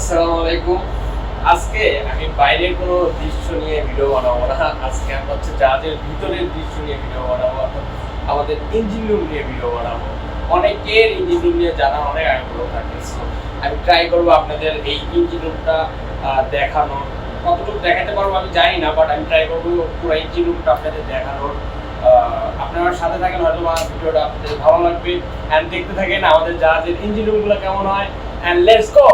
আসসালামু আলাইকুম। আজকে আমি বাইরের কোনো দৃশ্য নিয়ে ভিডিও বানাবো না। আজকে আমরা হচ্ছে জাহাজের ভিতরের দৃশ্য নিয়ে ভিডিও বানাবো। আমাদের ইঞ্জিন রুম নিয়ে ভিডিও বানাবো। অনেকের ইঞ্জিন রুম নিয়ে জানার অনেক আগ্রহ থাকে। সো আমি ট্রাই করবো আপনাদের এই ইঞ্জিন রুমটা দেখানোর। কতটুকু দেখাতে পারবো আমি জানি না, বাট আমি ট্রাই করবো পুরো ইঞ্জিন রুমটা আপনাদের দেখানোর। আপনারা সাথে থাকেন, হয়তো ভিডিওটা আপনাদের ভালো লাগবে। অ্যান্ড দেখতে থাকেন আমাদের জাহাজের ইঞ্জিন রুমগুলো কেমন হয়। And let's go.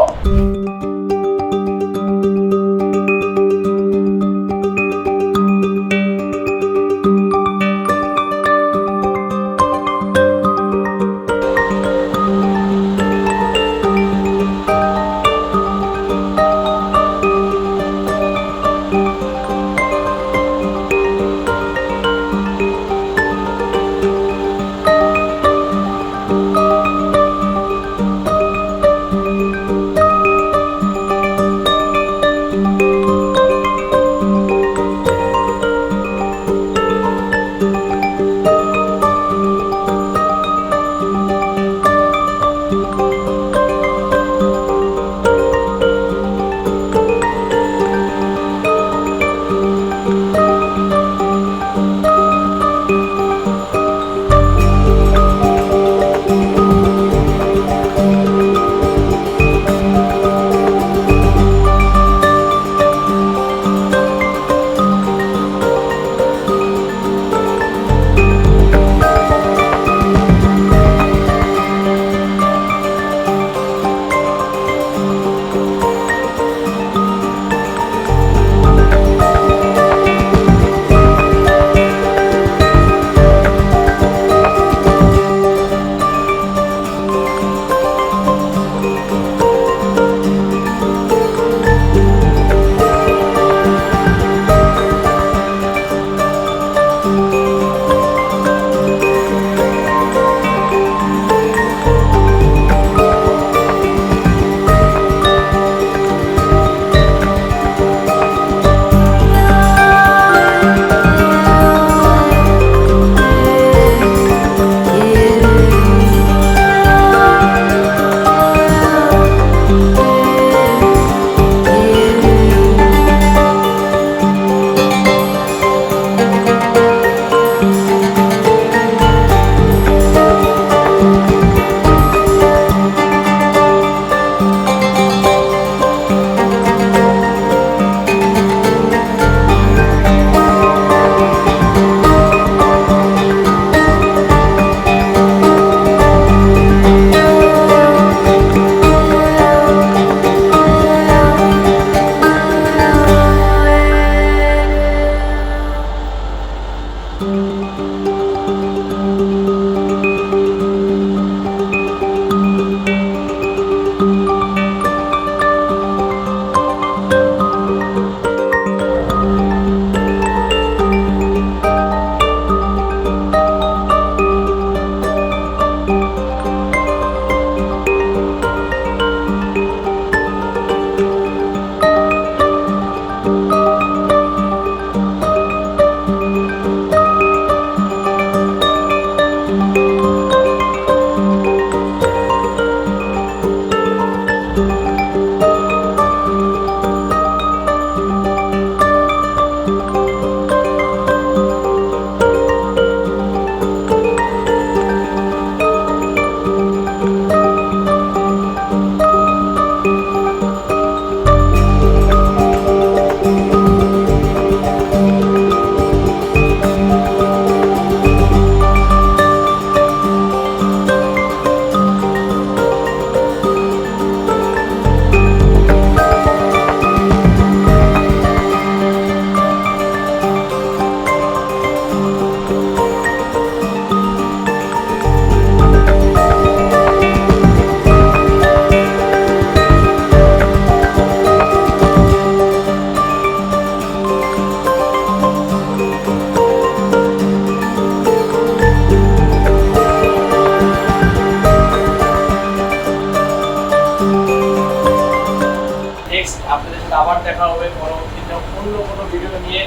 আপনাদের সাথে আবার দেখা হবে পরবর্তীতে অন্য কোনো ভিডিও নিয়ে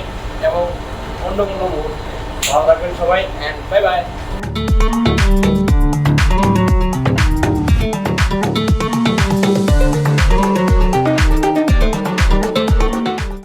এবং অন্য কোনো মুহূর্তে। ভালো থাকবেন সবাই, অ্যান্ড বাই বাই।